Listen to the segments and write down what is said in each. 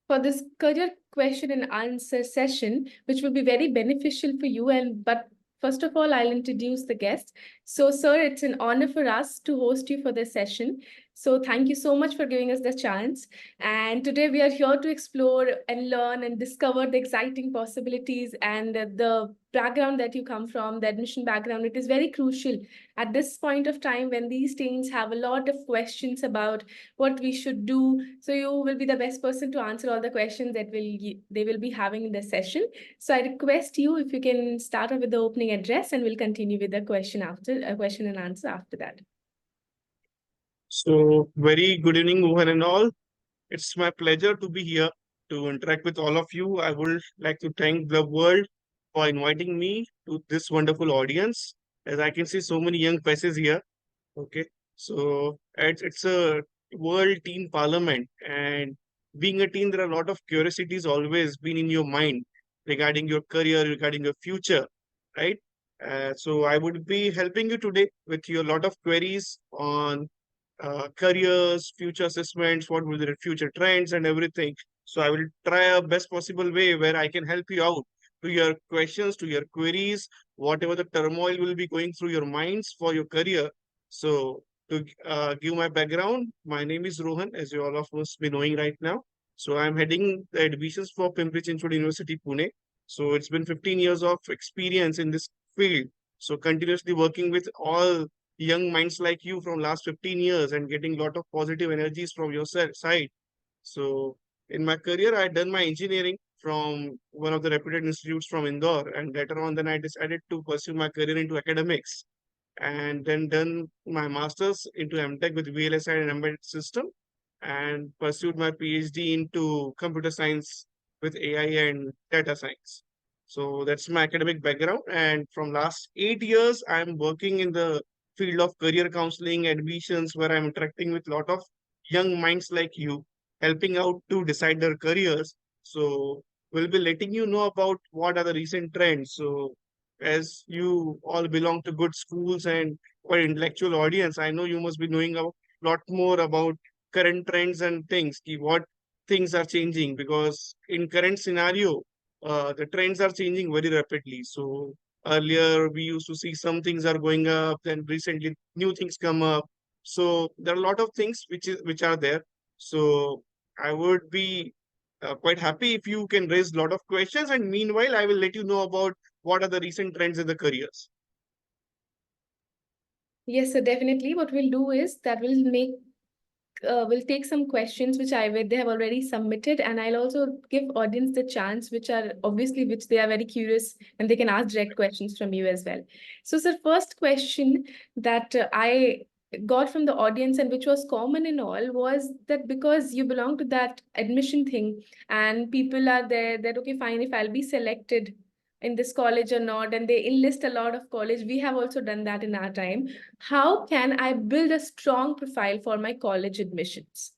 for this career question and answer session, which will be very beneficial for you. But first of all, I'll introduce the guest. So, sir, it's an honor for us to host you for this session. So, thank you so much for giving us the chance. And today we are here to explore and learn and discover the exciting possibilities and the background that you come from, the admission background. It is very crucial at this point of time when these teens have a lot of questions about what we should do. So you will be the best person to answer all the questions that they will be having in the session. So I request you if you can start off with the opening address, and we'll continue with the question and answer after that. So, very good evening, one and all. It's my pleasure to be here to interact with all of you. I would like to thank the world for inviting me to this wonderful audience. As I can see so many young faces here. Okay. So, it's a world teen parliament. And being a teen, there are a lot of curiosities always been in your mind regarding your career, regarding your future, right? So, I would be helping you today with your lot of queries on careers, future assessments, what will be the future trends and everything. So I will try a best possible way where I can help you out to your questions, to your queries, whatever the turmoil will be going through your minds for your career. So to give my background, my name is Rohan, as you all of us be knowing right now. So I'm heading the admissions for Pimpri Chinchwad University, Pune. So it's been 15 years of experience in this field. So continuously working with all young minds like you from last 15 years and getting a lot of positive energies from your side. So in my career, I done my engineering from one of the reputed institutes from Indore, and later on then I decided to pursue my career into academics and then done my master's into MTech with VLSI and embedded system and pursued my PhD into computer science with AI and data science. So that's my academic background. And from last 8 years, I'm working in the field of career counseling, admissions, where I'm interacting with a lot of young minds like you, helping out to decide their careers. So we'll be letting you know about what are the recent trends. So as you all belong to good schools and quite intellectual audience, I know you must be knowing a lot more about current trends and things, what things are changing because in current scenario, the trends are changing very rapidly. So earlier we used to see some things are going up, then recently new things come up. So there are a lot of things which are there. So I would be quite happy if you can raise a lot of questions, and meanwhile I will let you know about what are the recent trends in the careers. Yes, so definitely what we'll do is that we'll take some questions they have already submitted, and I'll also give audience the chance, which they are very curious and they can ask direct questions from you as well. So, sir, first question that I got from the audience and which was common in all was that because you belong to that admission thing and people are there that, okay, fine, if I'll be selected in this college or not, and they enlist a lot of college. We have also done that in our time. How can I build a strong profile for my college admissions?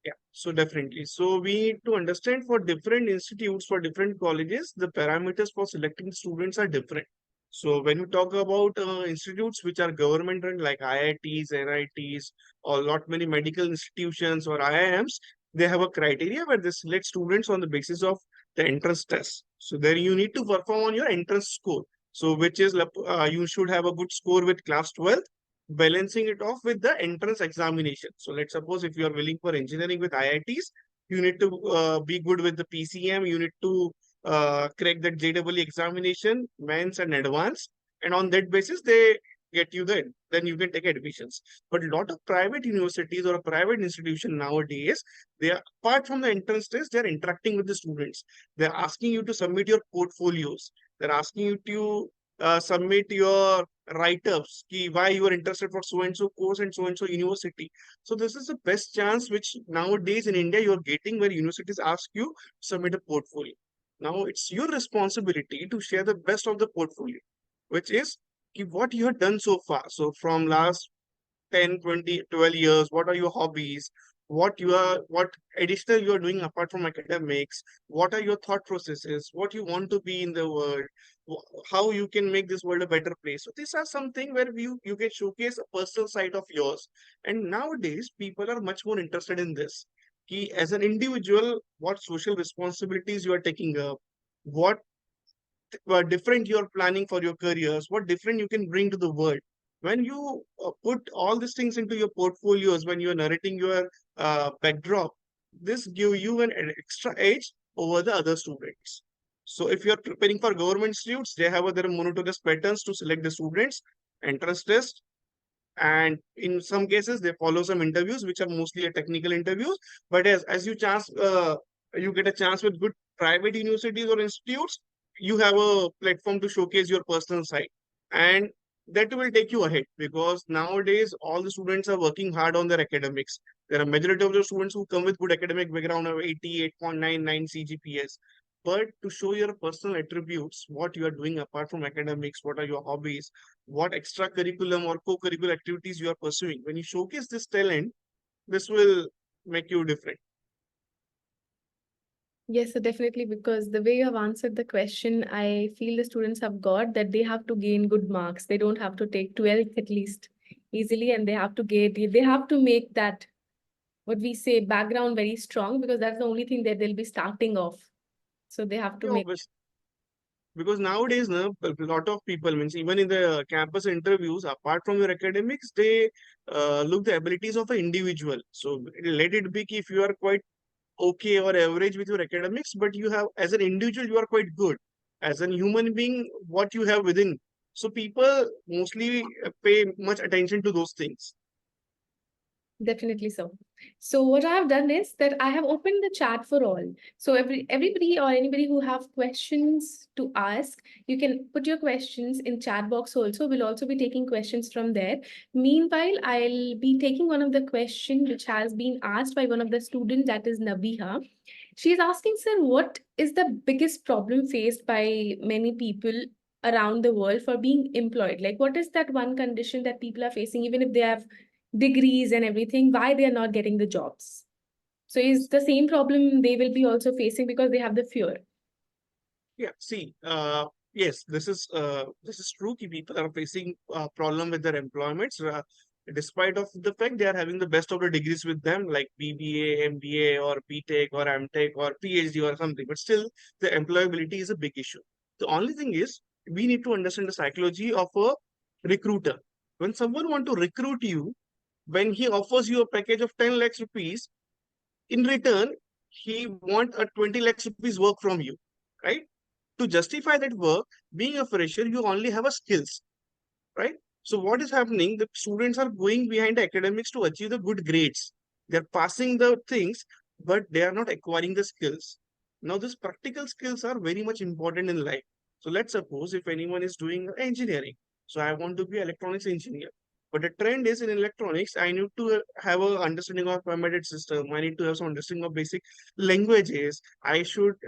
Yeah, so definitely. So we need to understand for different institutes, for different colleges, the parameters for selecting students are different. So when you talk about institutes which are government run like IITs, NITs, or lot many medical institutions or IIMs, they have a criteria where they select students on the basis of the entrance test. So there you need to perform on your entrance score. So which is you should have a good score with class 12, balancing it off with the entrance examination. So let's suppose if you are willing for engineering with IITs, you need to be good with the PCM, you need to crack that JEE examination, mains and advanced, and on that basis they get you then you can take admissions. But a lot of private universities or a private institution nowadays, they are apart from the entrance test, they are interacting with the students. They're asking you to submit your portfolios. They're asking you to submit your write-ups, why you are interested for so and so course and so university. So this is the best chance which nowadays in India you are getting where universities ask you to submit a portfolio. Now it's your responsibility to share the best of the portfolio, which is what you have done so far. So from last 10, 20, 12 years, what are your hobbies? What additional you are doing apart from academics? What are your thought processes? What you want to be in the world? How you can make this world a better place? So these are something where you can showcase a personal side of yours. And nowadays, people are much more interested in this. कि as an individual, what social responsibilities you are taking up, what different you are planning for your careers, what different you can bring to the world. When you put all these things into your portfolios, when you are narrating your backdrop, this give you an extra edge over the other students. So if you are preparing for government institutes, they have their monotonous patterns to select the students, entrance test, and in some cases they follow some interviews which are mostly a technical interviews. But as you get a chance with good private universities or institutes, you have a platform to showcase your personal side, and that will take you ahead, because nowadays all the students are working hard on their academics. There are majority of the students who come with good academic background of 88.99 cgps, but to show your personal attributes, what you are doing apart from academics, what are your hobbies, what extra curriculum or co-curricular activities you are pursuing. When you showcase this talent, this will make you different. Yes, so definitely, because the way you have answered the question, I feel the students have got that they have to gain good marks. They don't have to take 12th at least easily, and they have to make that, what we say, background very strong, because that's the only thing that they'll be starting off. So they have to Yeah, make. obviously, because nowadays, no, a lot of people, means even in the campus interviews, apart from your academics, they look the abilities of an individual. So let it be if you are quite okay or average with your academics, but you have, as an individual, you are quite good. As a human being, what you have within. So people mostly pay much attention to those things. Definitely so. So what I have done is that I have opened the chat for all. So everybody or anybody who have questions to ask, you can put your questions in chat box also. We'll also be taking questions from there. Meanwhile, I'll be taking one of the questions which has been asked by one of the students, that is Nabiha. She is asking, sir, what is the biggest problem faced by many people around the world for being employed? Like, what is that one condition that people are facing, even if they have degrees and everything, why they are not getting the jobs? So is the same problem they will be also facing because they have the fear. Yeah, see, yes, this is true. Ki people are facing a problem with their employments, despite of the fact they are having the best of the degrees with them, like BBA, MBA, or BTech, or MTech, or PhD, or something. But still, the employability is a big issue. The only thing is, we need to understand the psychology of a recruiter. When someone want to recruit you, when he offers you a package of 10 lakhs rupees, in return, he want a 20 lakhs rupees work from you, right? To justify that work, being a fresher, you only have a skills, right? So what is happening? The students are going behind the academics to achieve the good grades. They're passing the things, but they are not acquiring the skills. Now, these practical skills are very much important in life. So let's suppose if anyone is doing engineering, so I want to be electronics engineer. But the trend is in electronics, I need to have a understanding of embedded system. I need to have some understanding of basic languages.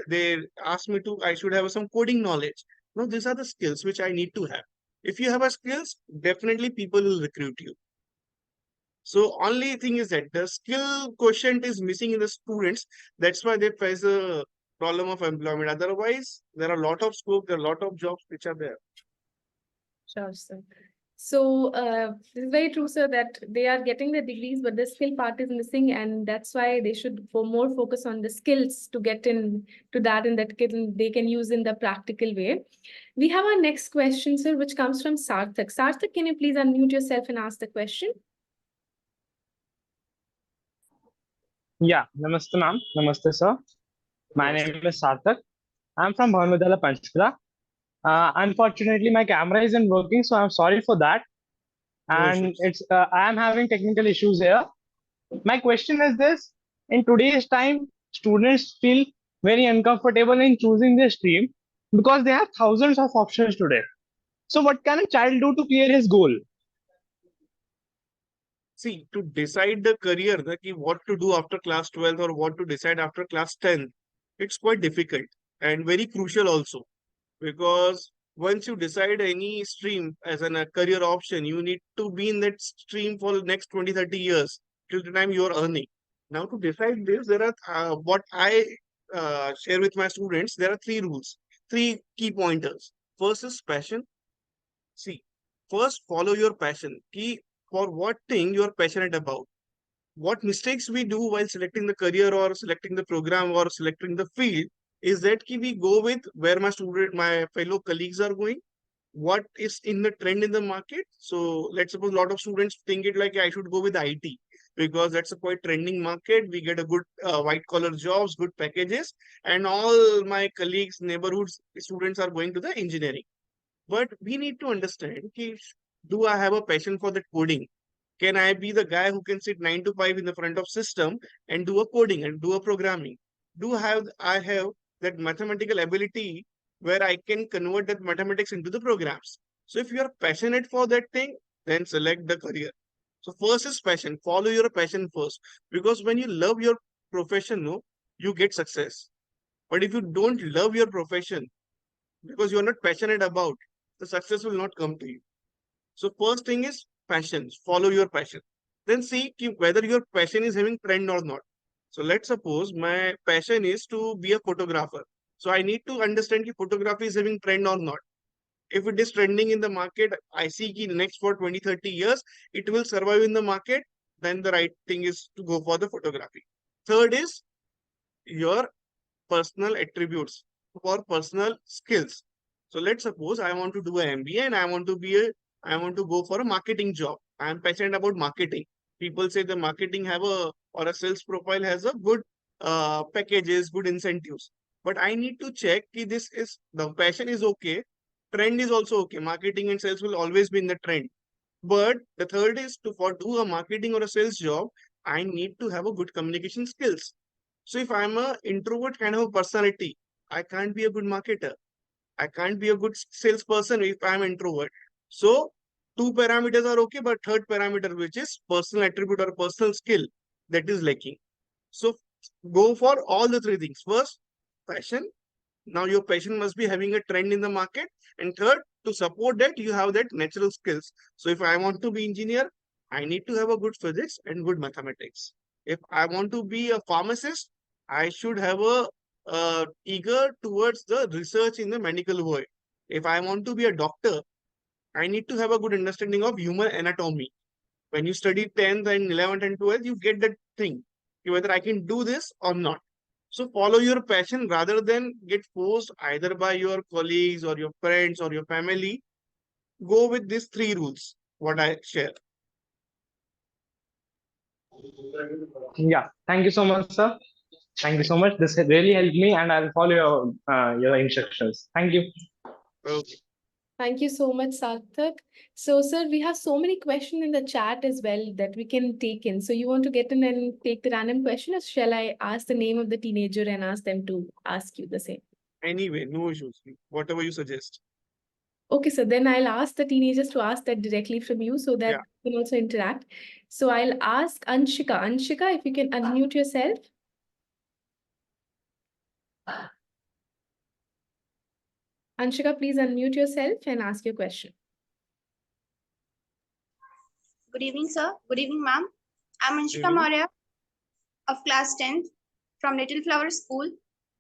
They ask me to, I should have some coding knowledge. Now, these are the skills which I need to have. If you have a skills, definitely people will recruit you. So only thing is that the skill quotient is missing in the students. That's why they face a problem of employment. Otherwise, there are a lot of scope, there are a lot of jobs which are there. Sure, sir. So this is very true, sir, that they are getting the degrees, but the skill part is missing, and that's why they should for more focus on the skills to get in to that, and they can use in the practical way. We have our next question, sir, which comes from Sarthak. Sarthak, can you please unmute yourself and ask the question? Yeah, namaste, ma'am. Namaste, sir. My Namaste. name is Sarthak. I'm from Bhavan, Panchkula. Unfortunately, my camera isn't working, so I'm sorry for that. No And issues. I am having technical issues here. My question is this: in today's time, students feel very uncomfortable in choosing their stream because they have thousands of options today. So, what can a child do to clear his goal? See, to decide the career, what to do after class 12 or what to decide after class 10, it's quite difficult and very crucial also. Because once you decide any stream as a career option, you need to be in that stream for the next 20-30 years till the time you are earning. Now, to decide this, there are what I share with my students, there are three rules, three key pointers. First is passion. See, first follow your passion. Key for what thing you are passionate about. what mistakes we do while selecting the career or selecting the program or selecting the field is that we go with where my fellow colleagues are going, what is in the trend in the market. So let's suppose a lot of students think it like I should go with IT because that's a quite trending market. We get a good white collar jobs, good packages, and all my colleagues, neighborhood students are going to the engineering. But we need to understand, do I have a passion for that coding? Can I be the guy who can sit 9 to 5 in the front of system and do a coding and do a programming? I have that mathematical ability where I can convert that mathematics into the programs? So if you are passionate for that thing, then select the career. So first is passion. Follow your passion first. Because when you love your profession, no, you get success. But if you don't love your profession, because you are not passionate about, the success will not come to you. So first thing is passion. Follow your passion. Then see whether your passion is having trend or not. So let's suppose my passion is to be a photographer. So I need to understand if photography is having trend or not. If it is trending in the market, I see in the next for 20, 30 years, it will survive in the market, then the right thing is to go for the photography. Third is your personal attributes for personal skills. So let's suppose I want to do an MBA and I want to go for a marketing job. I am passionate about marketing. People say the marketing have a or a sales profile has a good packages, good incentives. But I need to check if this is the passion is okay, trend is also okay. Marketing and sales will always be in the trend. But the third is for do a marketing or a sales job, I need to have a good communication skills. So if I'm a introvert kind of a personality, I can't be a good marketer. I can't be a good salesperson if I'm introvert. So two parameters are okay, but third parameter, which is personal attribute or personal skill, that is lacking. So go for all the three things. First, passion. Now your passion must be having a trend in the market. And third, to support that, you have that natural skills. So if I want to be engineer, I need to have a good physics and good mathematics. If I want to be a pharmacist, I should have a eager towards the research in the medical world. If I want to be a doctor, I need to have a good understanding of human anatomy. When you study 10th and 11th and 12th, you get that thing, whether I can do this or not. So follow your passion rather than get forced either by your colleagues or your friends or your family. Go with these three rules, what I share. Yeah, thank you so much, sir. Thank you so much. This really helped me, and I'll follow your instructions. Thank you. Okay. Thank you so much, Sarthak. So, sir, we have so many questions in the chat as well that we can take in. So, you want to get in and take the random question, or shall I ask the name of the teenager and ask them to ask you the same? Anyway, no issues. Whatever you suggest. Okay, so then I'll ask the teenagers to ask that directly from you so that Yeah. you can also interact. So I'll ask Anshika. Anshika, if you can unmute yourself. Anshika, please unmute yourself and ask your question. Good evening, sir. Good evening, ma'am. I'm Anshika evening. Maurya of class 10th from Little Flower School,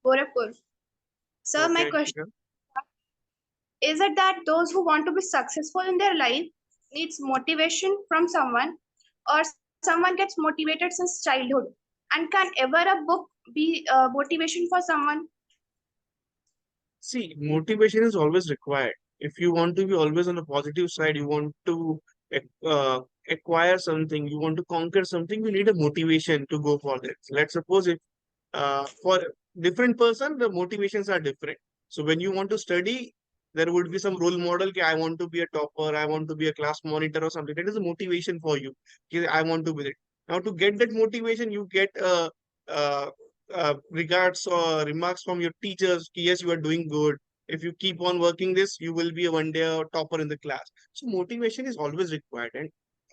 Gorakhpur. Sir, my Okay, question Anshika. is it that those who want to be successful in their life needs motivation from someone, or someone gets motivated since childhood? And can ever a book be motivation for someone? See, motivation is always required. If you want to be always on the positive side, you want to uh, acquire something, you want to conquer something, you need a motivation to go for that. Let's suppose if for different person, the motivations are different. So when you want to study, there would be some role model. I want to be a topper, I want to be a class monitor or something. That is a motivation for you. I want to be it. Now to get that motivation, you get uh, regards or remarks from your teachers. Yes, you are doing good. If you keep on working this, you will be a one day a topper in the class. So motivation is always required, and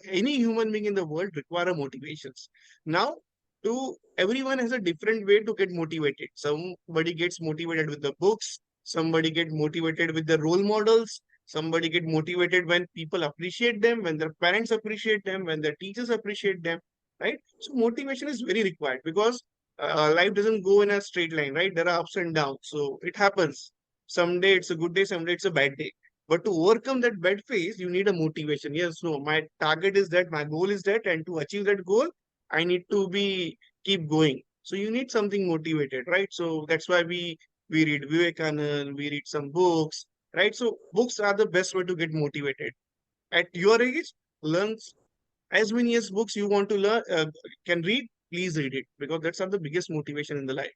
any human being in the world require a motivations. Now, to everyone has a different way to get motivated. Somebody gets motivated with the books. Somebody get motivated with the role models. Somebody get motivated when people appreciate them, when their parents appreciate them, when their teachers appreciate them, right? So motivation is very required because life doesn't go in a straight line, right? There are ups and downs. So it happens. Someday it's a good day, someday it's a bad day. But to overcome that bad phase, you need a motivation. Yes, no, my target is that, my goal is that, and to achieve that goal, I need to be keep going. So you need something motivated, right? So that's why we read Vivekanand, we read some books, right? So books are the best way to get motivated. At your age, learn as many as books you want to learn can read. Please read it, because that's are the biggest motivation in the life,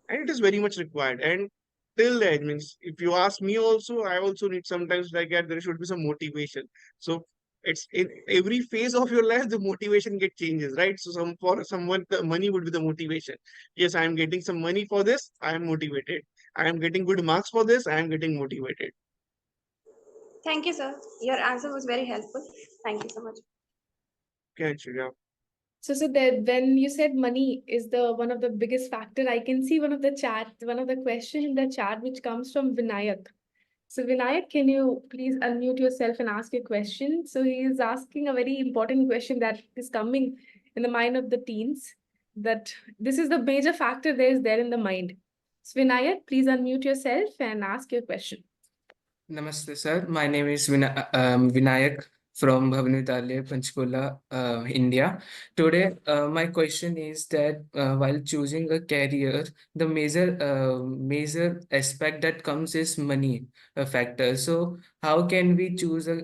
and it is very much required. And till then, means if you ask me also, I also need sometimes like that there should be some motivation. So it's in every phase of your life the motivation get changes, right? So some for someone the money would be the motivation. Yes, I am getting some money for this, I am motivated. I am getting good marks for this, I am getting motivated. Thank you, sir. Your answer was very helpful. Thank you so much. Okay, Anshika. So that when you said money is the one of the biggest factor, I can see one of the question in the chat which comes from Vinayak. So Vinayak, can you please unmute yourself and ask your question? So he is asking a very important question that is coming in the mind of the teens, that this is the major factor there in the mind. So Vinayak, please unmute yourself and ask your question. Namaste, sir. My name is Vinayak from Bhavan, Vidyalaya, Panchkula, India. Today, my question is that while choosing a career, the major aspect that comes is money factor. So, how can we choose a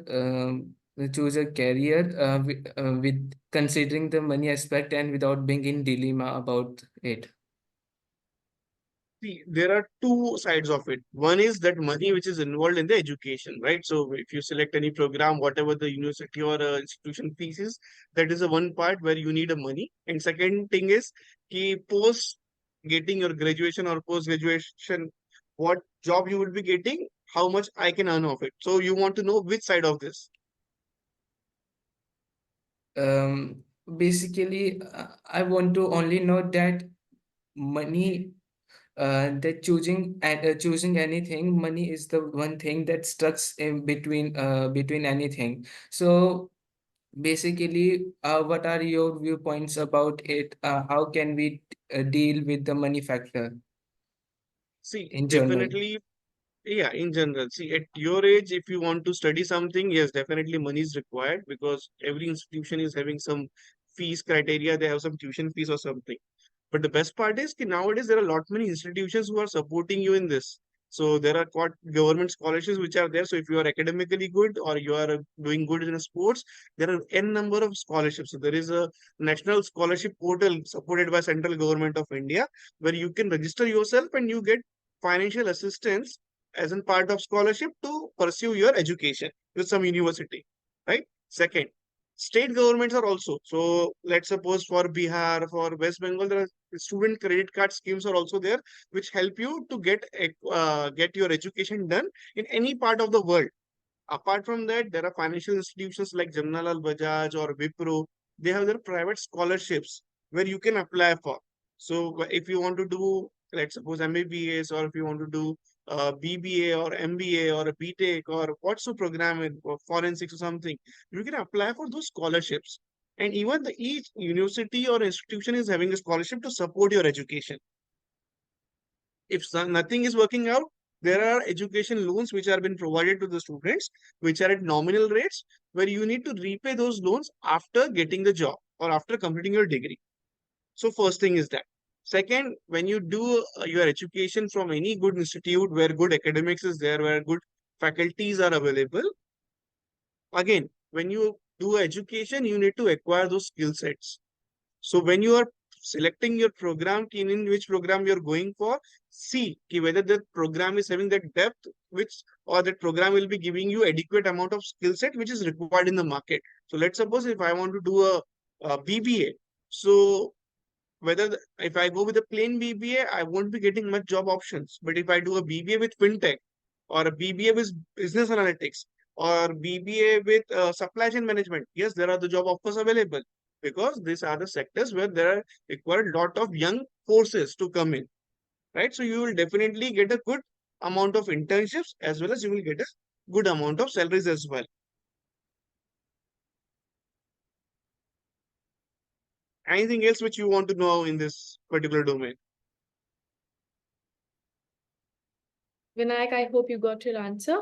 career with considering the money aspect and without being in dilemma about it? See, there are two sides of it. One is that money which is involved in the education, right? So if you select any program, whatever the university or institution fees is, that is the one part where you need a money. And second thing is ki post getting your graduation or post graduation, what job you will be getting, how much I can earn of it. So you want to know which side of this. Basically, I want to only know that money that choosing anything, money is the one thing that stucks in between anything. So basically, what are your viewpoints about it? How can we deal with the money factor See, in general? definitely. Yeah, in general. See, at your age, if you want to study something, yes, definitely money is required, because every institution is having some fees criteria. They have some tuition fees or something. But the best part is that nowadays there are a lot many institutions who are supporting you in this. So there are government scholarships which are there. So if you are academically good or you are doing good in sports, there are n number of scholarships. So there is a national scholarship portal supported by central government of India, where you can register yourself and you get financial assistance as a part of scholarship to pursue your education with some university, right? Second, state governments are also. So let's suppose for Bihar, for West Bengal, there are student credit card schemes are also there, which help you to get your education done in any part of the world. Apart from that, there are financial institutions like Jamnalal Bajaj or Wipro. They have their private scholarships where you can apply for. So if you want to do, let's suppose MBBS, or if you want to do BBA or MBA or a BTech or what's the program in or forensics or something, you can apply for those scholarships. And even each university or institution is having a scholarship to support your education. If nothing is working out, there are education loans which are being provided to the students, which are at nominal rates, where you need to repay those loans after getting the job or after completing your degree. So first thing is that. Second, when you do your education from any good institute where good academics is there, where good faculties are available, again, when you do education, you need to acquire those skill sets. So when you are selecting your program, in which program you're going for, see whether the program is having that depth, which or that program will be giving you adequate amount of skill set which is required in the market. So let's suppose if I want to do a BBA, so if I go with a plain BBA, I won't be getting much job options. But if I do a BBA with fintech, or a BBA with business analytics, or BBA with supply chain management, yes, there are the job offers available, because these are the sectors where there are required lot of young forces to come in, right? So you will definitely get a good amount of internships, as well as you will get a good amount of salaries as well. Anything else which you want to know in this particular domain? Vinayak, I hope you got your answer.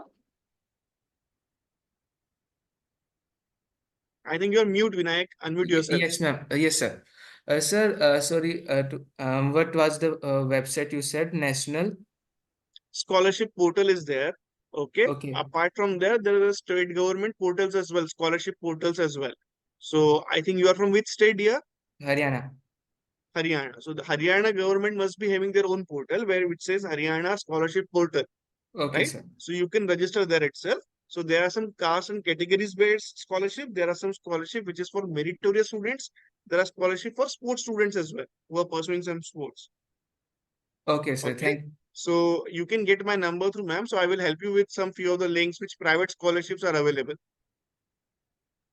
I think you're mute, Vinayak. Unmute yourself. Yes, ma'am. Yes, sir. Sir, sorry, what was the website you said? National? Scholarship portal is there. Okay. Okay, Apart from there, there are state government portals as well, scholarship portals as well. So I think you are from which state here? Haryana. Haryana. So the Haryana government must be having their own portal where it says Haryana scholarship portal, Okay, right? sir. So you can register there itself. So there are some caste and categories based scholarship. There are some scholarship which is for meritorious students. There are scholarship for sports students as well who are pursuing some sports. Okay, sir. Okay. So you can get my number through ma'am. So I will help you with some few of the links which private scholarships are available.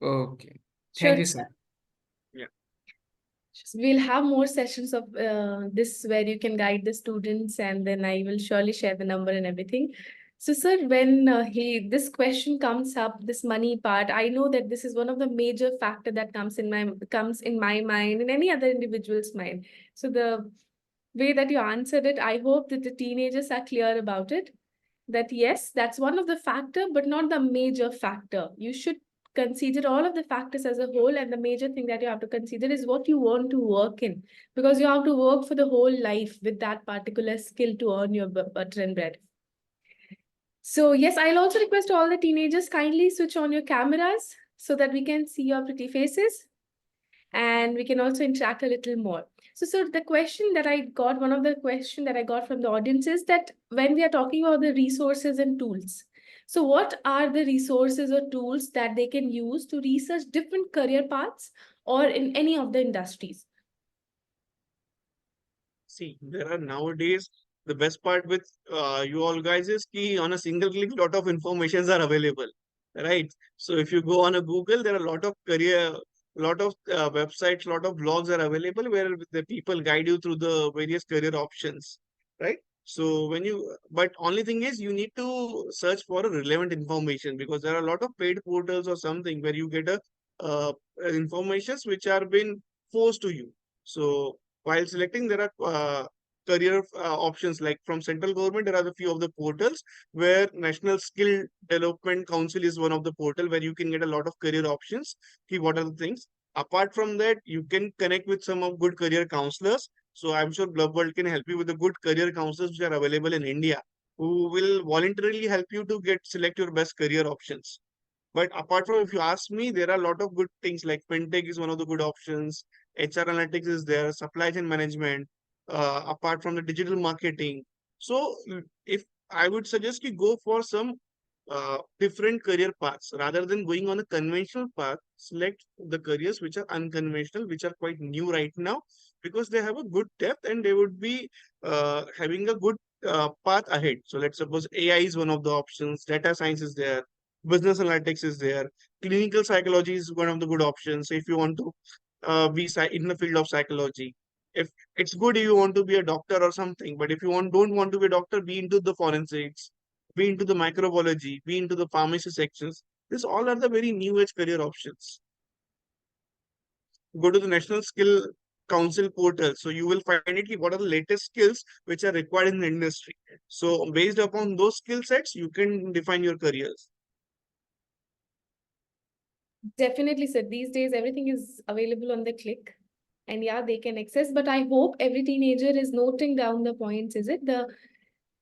Okay. Sure. Thank you, sir. Yeah. We'll have more sessions of this where you can guide the students, and then I will surely share the number and everything. So, sir, when this question comes up, this money part, I know that this is one of the major factor that comes in my mind and any other individual's mind. So the way that you answered it, I hope that the teenagers are clear about it. That yes, that's one of the factor, but not the major factor. You should consider all of the factors as a whole, and the major thing that you have to consider is what you want to work in, because you have to work for the whole life with that particular skill to earn your butter and bread. So yes, I'll also request all the teenagers kindly switch on your cameras so that we can see your pretty faces and we can also interact a little more. So the question that I got, one of the question that I got from the audience is that when we are talking about the resources and tools, so what are the resources or tools that they can use to research different career paths or in any of the industries? See, there are nowadays the best part with you all guys is key on a single click, lot of informations are available, right? So if you go on a Google, there are a lot of websites, lot of blogs are available where the people guide you through the various career options, right? So but only thing is you need to search for a relevant information because there are a lot of paid portals or something where you get a informations which are being forced to you. So while selecting, there are career options like from central government. There are a few of the portals where National Skill Development Council is one of the portal where you can get a lot of career options. See what are the things. Apart from that, you can connect with some of good career counselors. So I'm sure Blub World can help you with the good career counselors which are available in India, who will voluntarily help you to select your best career options. But apart from, if you ask me, there are a lot of good things like fintech is one of the good options. HR analytics is there, supply chain management, apart from the digital marketing. So if I would suggest you go for some different career paths rather than going on a conventional path, select the careers which are unconventional, which are quite new right now, because they have a good depth and they would be having a good path ahead. So let's suppose AI is one of the options, data science is there, business analytics is there, clinical psychology is one of the good options if you want to be in the field of psychology. If it's good if you want to be a doctor or something, but if you don't want to be a doctor, be into the forensics, be into the microbiology, be into the pharmacy sections. These all are the very new age career options. Go to the National Skill Council portal. So you will find it what are the latest skills which are required in the industry. So based upon those skill sets, you can define your careers. Definitely, sir. These days, everything is available on the click. And yeah, they can access. But I hope every teenager is noting down the points. Is it the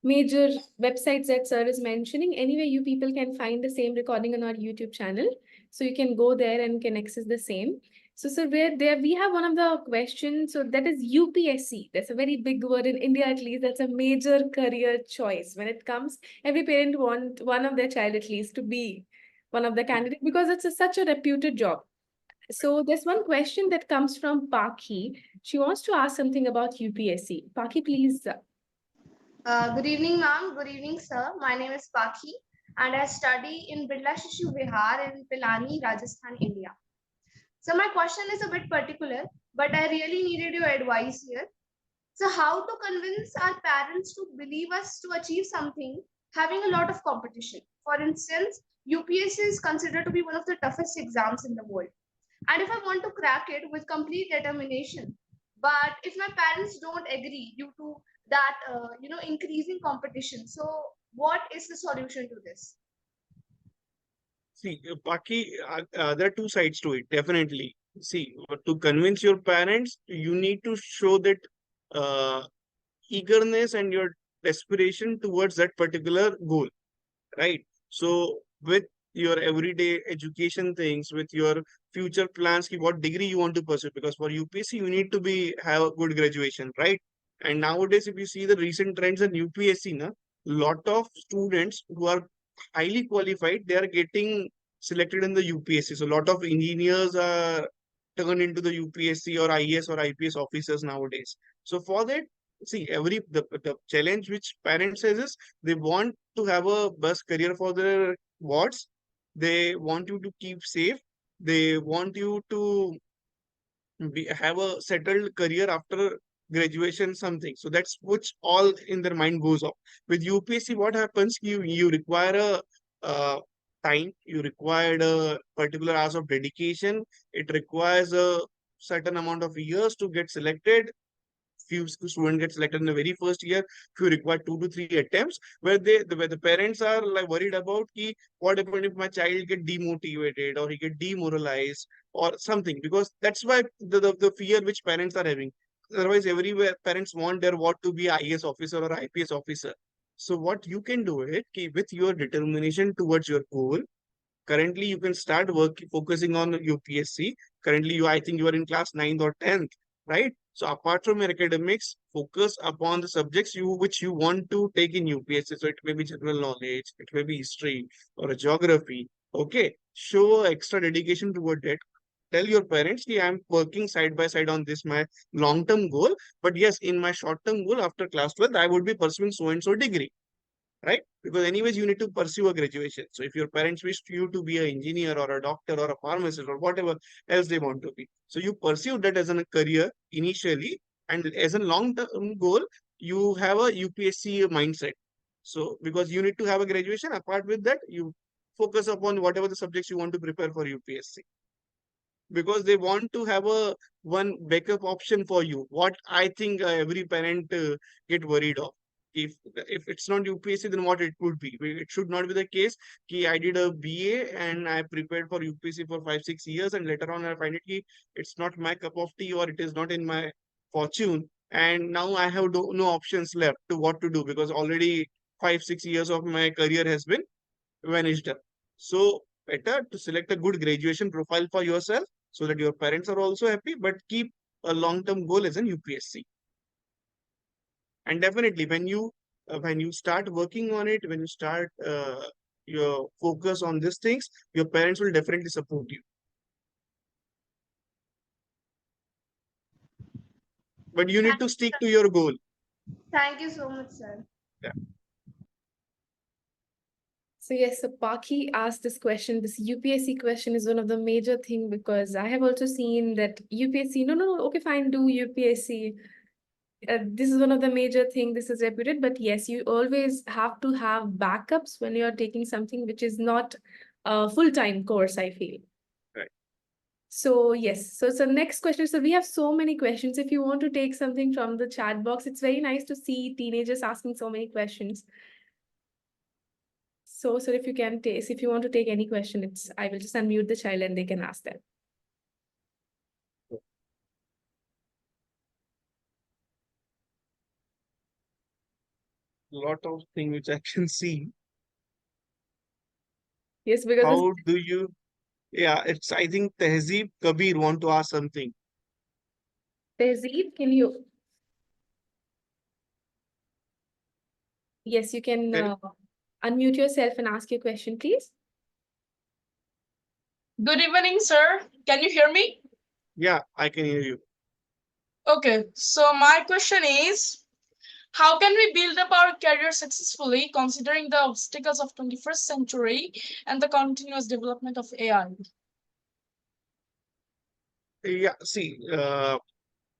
major websites that sir is mentioning? Anyway, you people can find the same recording on our YouTube channel. So you can go there and can access the same. So, sir, we have one of the questions. So that is UPSC. That's a very big word in India, at least. That's a major career choice. When it comes, every parent want one of their child at least to be one of the candidates because it's such a reputed job. So there's one question that comes from Pakhi. She wants to ask something about UPSC. Pakhi, please. Good evening, ma'am. Good evening, sir. My name is Pakhi, and I study in Birla Shishu Vihar in Pilani, Rajasthan, India. So my question is a bit particular, but I really needed your advice here. So how to convince our parents to believe us to achieve something having a lot of competition? For instance, UPSC is considered to be one of the toughest exams in the world. And if I want to crack it with complete determination, but if my parents don't agree due to that, increasing competition, so what is the solution to this? See, Paki, there are two sides to it, definitely. See, to convince your parents, you need to show that uh, eagerness and your desperation towards that particular goal, right? So, with your everyday education things, with your future plans, what degree you want to pursue, because for UPSC, you need to have a good graduation, right? And nowadays, if you see the recent trends in UPSC, lot of students who are highly qualified, they are getting selected in the UPSC. So, a lot of engineers are turned into the UPSC or IAS or IPS officers nowadays. So, for that, see, the challenge which parents has is they want to have a best career for their wards. They want you to keep safe. They want you to have a settled career after graduation, something. So that's which all in their mind goes up. With UPSC, what happens? You require a time. You require a particular hours of dedication. It requires a certain amount of years to get selected. Few students get selected in the very first year, few require 2 to 3 attempts, where the parents are like worried about what happened if my child get demotivated or he get demoralized or something, because that's why the fear which parents are having. Otherwise, everywhere parents want their what to be IAS officer or IPS officer. So what you can do it with your determination towards your goal. Currently, you can start focusing on UPSC. Currently, I think you are in class 9th or 10th, right? So apart from your academics, focus upon the subjects which you want to take in UPSC. So it may be general knowledge, it may be history or a geography. Okay, show extra dedication toward that. Tell your parents, I'm working side by side on this, my long-term goal. But yes, in my short-term goal after class 12th, I would be pursuing so and so degree, right? Because anyways, you need to pursue a graduation. So if your parents wish you to be an engineer or a doctor or a pharmacist or whatever else they want to be, so you pursue that as a career initially, and as a long-term goal, you have a UPSC mindset. So because you need to have a graduation, apart with that, you focus upon whatever the subjects you want to prepare for UPSC, because they want to have a one backup option for you. What I think every parent get worried of. If it's not UPSC, then what it could be? It should not be the case. I did a BA and I prepared for UPSC for 5-6 years, and later on I find it's not my cup of tea, or it is not in my fortune, and now I have no options left to what to do, because already 5-6 years of my career has been vanished. So better to select a good graduation profile for yourself, so that your parents are also happy, but keep a long-term goal as an UPSC. And definitely when you start working on it, when you start your focus on these things, your parents will definitely support you. But you need to stick to your goal. Thank you so much, sir. Yeah. So yes, so Pakhi asked this question. This UPSC question is one of the major thing, because I have also seen that UPSC, no, okay, fine, do UPSC. This is one of the major thing. This is reputed, but yes, you always have to have backups when you are taking something which is not a full-time course, I feel. Right. So yes, so next question. So we have so many questions. If you want to take something from the chat box, it's very nice to see teenagers asking so many questions. So if you can take, if you want to take any question, I will just unmute the child and they can ask them. Lot of things which I can see. Yes, because How do you? Yeah, I think Tehzeeb Kabir want to ask something. Tehzeeb, can you? Yes, you can unmute yourself and ask your question, please. Good evening, sir. Can you hear me? Yeah, I can hear you. Okay, so my question is, how can we build up our career successfully considering the obstacles of 21st century and the continuous development of AI? Yeah, see,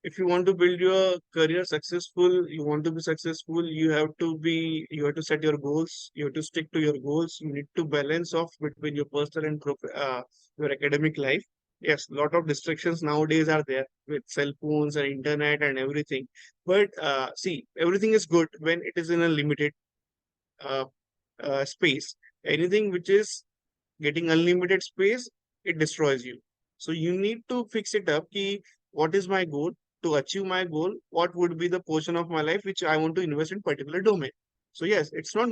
if you want to build your career successful, you want to be successful, you have to set your goals, you have to stick to your goals, you need to balance off between your personal and your academic life. Yes, a lot of distractions nowadays are there with cell phones and internet and everything. But see, everything is good when it is in a limited uh, space. Anything which is getting unlimited space, it destroys you. So you need to fix it up. Ki, what is my goal? To achieve my goal, what would be the portion of my life which I want to invest in particular domain? So yes, it's not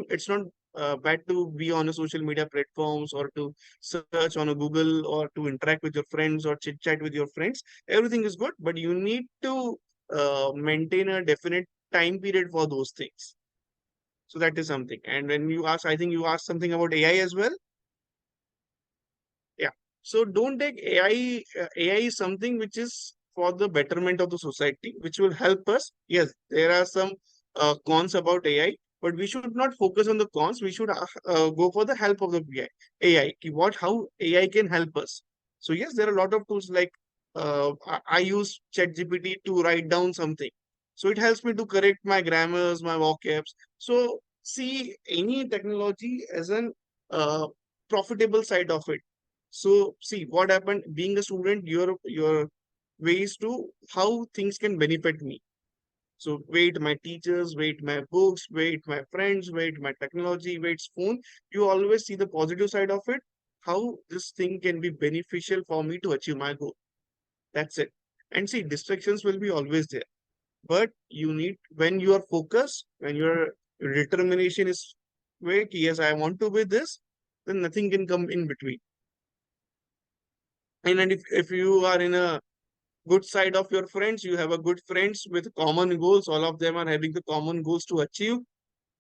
bad to be on a social media platforms or to search on a Google or to interact with your friends or chit chat with your friends. Everything is good, but you need to maintain a definite time period for those things. So that is something. And when you ask, I think you asked something about AI as well. Yeah. So don't take AI. AI is something which is for the betterment of the society, which will help us. Yes, there are some cons about AI, but we should not focus on the cons. We should go for the help of the AI. How AI can help us. So yes, there are a lot of tools like I use ChatGPT to write down something. So it helps me to correct my grammars, my vocabs. So see any technology as an profitable side of it. So see what happened being a student, your ways to how things can benefit me. So wait my teachers, wait my books, wait my friends, wait my technology, wait phone. You always see the positive side of it, how this thing can be beneficial for me to achieve my goal. That's it. And see, distractions will be always there. But you need when you are focused, when your determination is quick, yes, I want to be this, then nothing can come in between. And if you are in a good side of your friends, you have a good friends with common goals, all of them are having the common goals to achieve,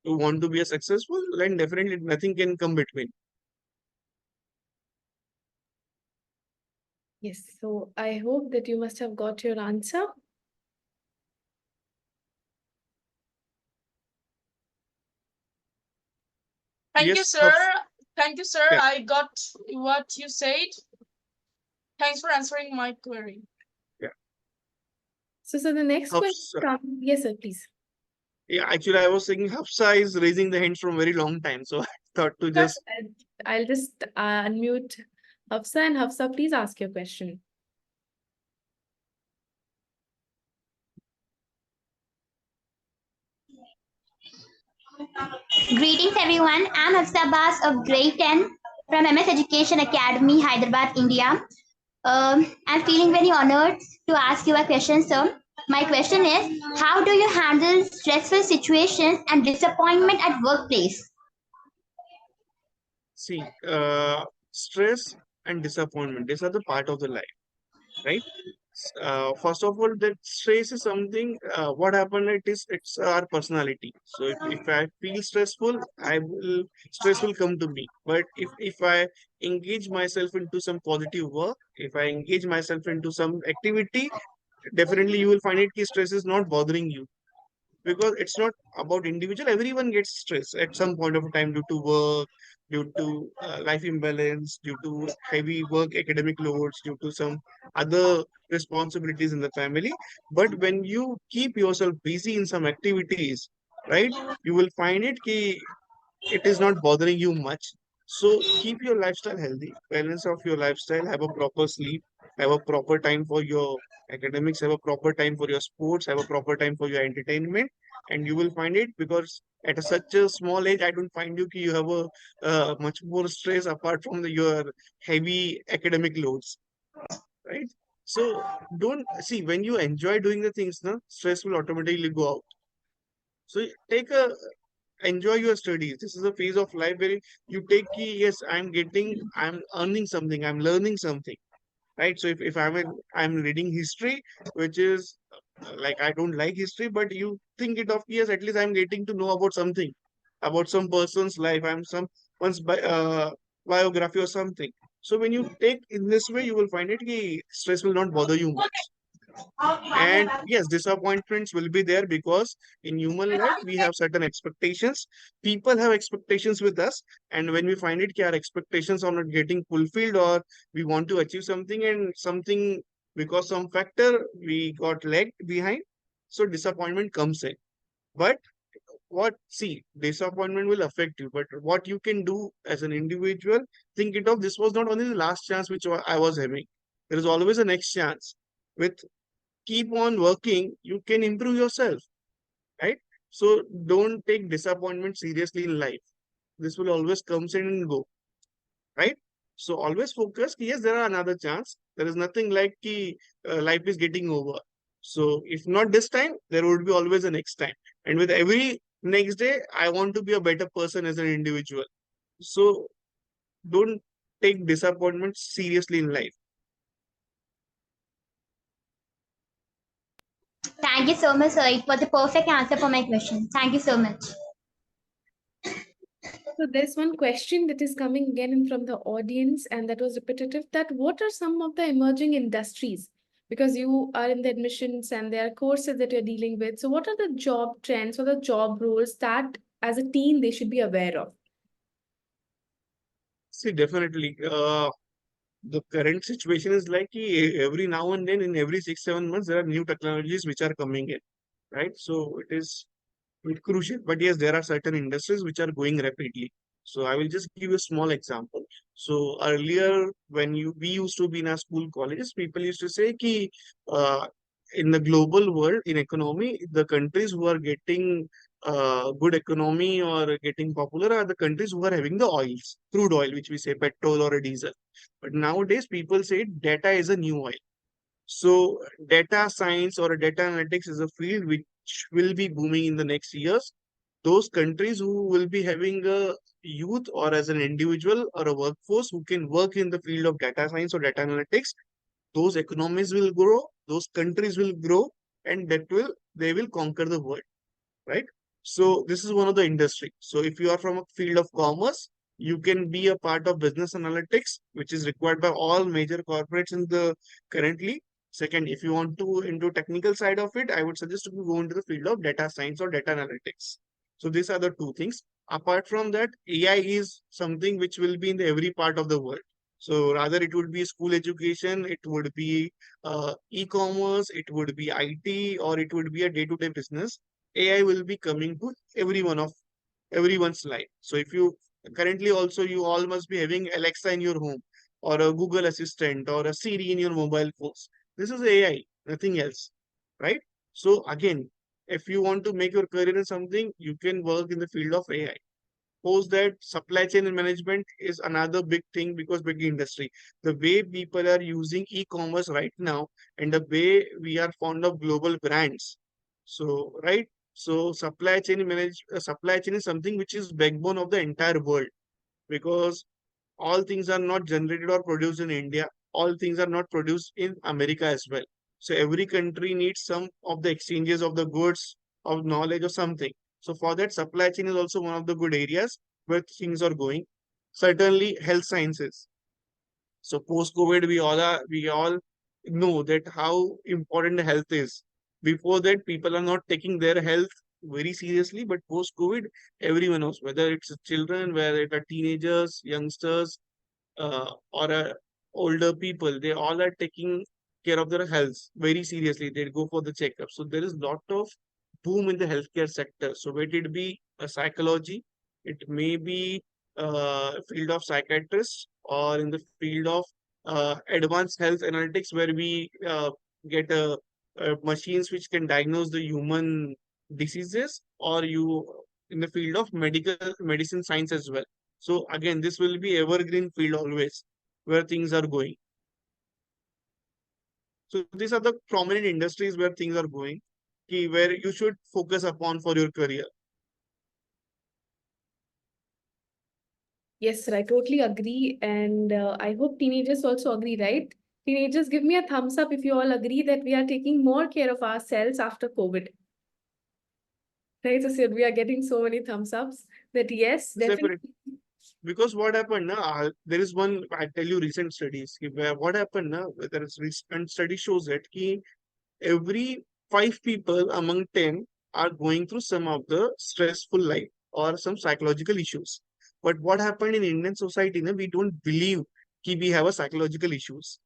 to want to be a successful, then definitely nothing can come between. Yes, so I hope that you must have got your answer. Thank you, Yes, sir. Thank you, sir. yeah. I got what you said. Thanks for answering my query. Yeah. So the next question Hafsa. comes. Yes, sir, please. Yeah, actually, I was saying Hafsa is raising the hands from very long time, so I thought to Sir, just I'll just unmute Hafsa, and Hafsa, please ask your question. Greetings everyone, I'm Hafsa Abbas of grade 10 from MS Education Academy, Hyderabad, India. I'm feeling very honored to ask you a question, sir. My question is, how do you handle stressful situations and disappointment at workplace? see stress and disappointment. These are the part of the life, right? First of all, that stress is something. What happened? It's our personality. So if I feel stressful, stress will come to me. But if I engage myself into some positive work, if I engage myself into some activity, definitely you will find it that stress is not bothering you, because it's not about individual. Everyone gets stress at some point of time due to work, due to life imbalance, due to heavy work academic loads, due to some other responsibilities in the family. But when you keep yourself busy in some activities, right, you will find it is not bothering you much. So keep your lifestyle healthy, balance of your lifestyle, have a proper sleep, have a proper time for your academics, have a proper time for your sports, have a proper time for your entertainment, and you will find it. Because at such a small age, I don't find you have a much more stress apart from your heavy academic loads, right? So don't see when you enjoy doing the things, no, stress will automatically go out. So take a enjoy your studies. This is a phase of life where you take key, yes, I'm earning something, I'm learning something, right? So if I'm reading history, which is like I don't like history, but you think it of, yes, at least I'm getting to know about something, about some person's life, I'm someone's biography or something. So when you take in this way, you will find it ki stress will not bother you much. And yes, disappointments will be there, because in human life we have certain expectations. People have expectations with us, and when we find it our expectations are not getting fulfilled, or we want to achieve something and something, because some factor we got lagged behind, so disappointment comes in. But disappointment will affect you, but what you can do as an individual, think it of, this was not only the last chance which I was having. There is always a next chance. With keep on working, you can improve yourself, right? So don't take disappointment seriously in life. This will always come in and go, right? So always focus. Yes, there are another chance. There is nothing like life is getting over. So if not this time, there would be always a next time. And with every next day, I want to be a better person as an individual. So don't take disappointment seriously in life. Thank you so much, sir. It was the perfect answer for my question. Thank you so much. So there's one question that is coming again in from the audience, and that was repetitive. That what are some of the emerging industries? Because you are in the admissions and there are courses that you're dealing with. So what are the job trends or the job roles that as a teen they should be aware of? See, definitely. The current situation is like every now and then, in every 6, 7 months, there are new technologies which are coming in, right? So it is crucial. But yes, there are certain industries which are going rapidly. So I will just give a small example. So earlier, when we used to be in our school colleges, people used to say ki, uh, in the global world, in economy, the countries who are getting good economy or getting popular are the countries who are having the oils, crude oil, which we say petrol or a diesel. But nowadays, people say data is a new oil. So data science or data analytics is a field which will be booming in the next years. Those countries who will be having a youth or as an individual or a workforce who can work in the field of data science or data analytics, those economies will grow, those countries will grow, and they will conquer the world, right? So this is one of the industry. So if you are from a field of commerce, you can be a part of business analytics, which is required by all major corporates in the currently. Second, if you want to into technical side of it, I would suggest to go into the field of data science or data analytics. So these are the two things. Apart from that, AI is something which will be in the every part of the world. So rather it would be school education, it would be e-commerce, it would be IT, or it would be a day-to-day business. AI will be coming to everyone's life. So if you currently also you all must be having Alexa in your home or a Google Assistant or a Siri in your mobile phones. This is AI, nothing else, right? So again, if you want to make your career in something, you can work in the field of AI. Post that supply chain management is another big thing because big industry. The way people are using e-commerce right now and the way we are fond of global brands. So, right? So supply chain is something which is backbone of the entire world because all things are not generated or produced in India. All things are not produced in America as well. So every country needs some of the exchanges of the goods, of knowledge or something. So for that, supply chain is also one of the good areas where things are going. Certainly, health sciences. So post-COVID, we all know that how important health is. Before that, people are not taking their health very seriously, but post-COVID, everyone knows whether it's children, whether it are teenagers, youngsters, or older people, they all are taking care of their health very seriously. They go for the checkup. So there is lot of boom in the healthcare sector. So whether it be a psychology, it may be field of psychiatrists or in the field of advanced health analytics where we get machines which can diagnose the human diseases or you in the field of medicine science as well. So again, this will be evergreen field always where things are going. So these are the prominent industries where things are going, where you should focus upon for your career. Yes, sir, I totally agree. And I hope teenagers also agree, right? Teenagers, give me a thumbs up if you all agree that we are taking more care of ourselves after COVID. Right, so Sid, we are getting so many thumbs ups that yes, definitely. Separate. Because what happened now, there is one, I tell you recent studies, where what happened now, there is recent study shows that every 5 people among 10 are going through some of the stressful life or some psychological issues. But what happened in Indian society, we don't believe we have a psychological issues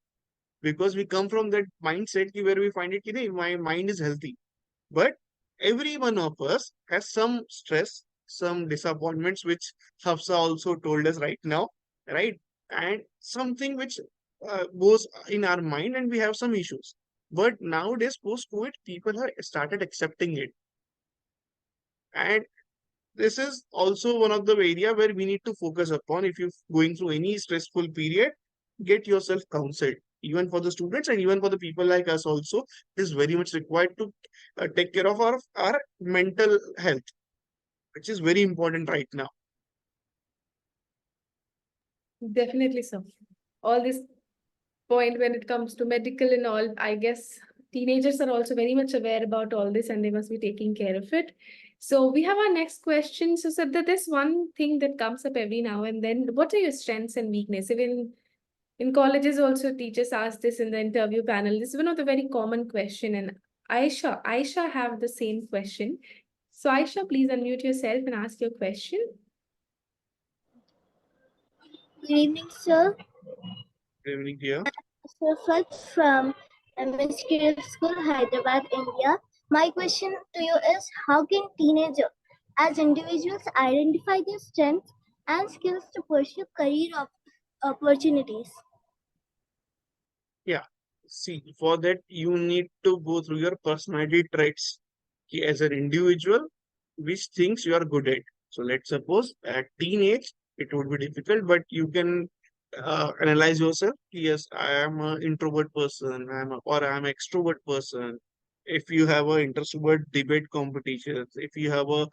because we come from that mindset where we find it, my mind is healthy. But every one of us has some stress, some disappointments, which Hafsa also told us right now, right? And something which goes in our mind, and we have some issues. But nowadays, post-COVID, people have started accepting it. And this is also one of the area where we need to focus upon. If you're going through any stressful period, get yourself counseled. Even for the students and even for the people like us also, it is very much required to take care of our mental health, which is very important right now. Definitely so. All this point when it comes to medical and all, I guess teenagers are also very much aware about all this and they must be taking care of it. So we have our next question. So Siddharth, there's one thing that comes up every now and then. What are your strengths and weakness? Even in colleges also teachers ask this in the interview panel. This is one of the very common question. And Aisha have the same question. So Aisha, please unmute yourself and ask your question. Good evening, sir. Good evening, dear. Sarthak from MSK School, Hyderabad, India. My question to you is, how can teenagers as individuals identify their strengths and skills to pursue career opportunities? Yeah. See, for that, you need to go through your personality traits. As an individual, which things you are good at. So let's suppose at teenage, it would be difficult, but you can analyze yourself. Yes, I am an introvert person, or I am extrovert person. If you have an interest toward debate competitions, if you have a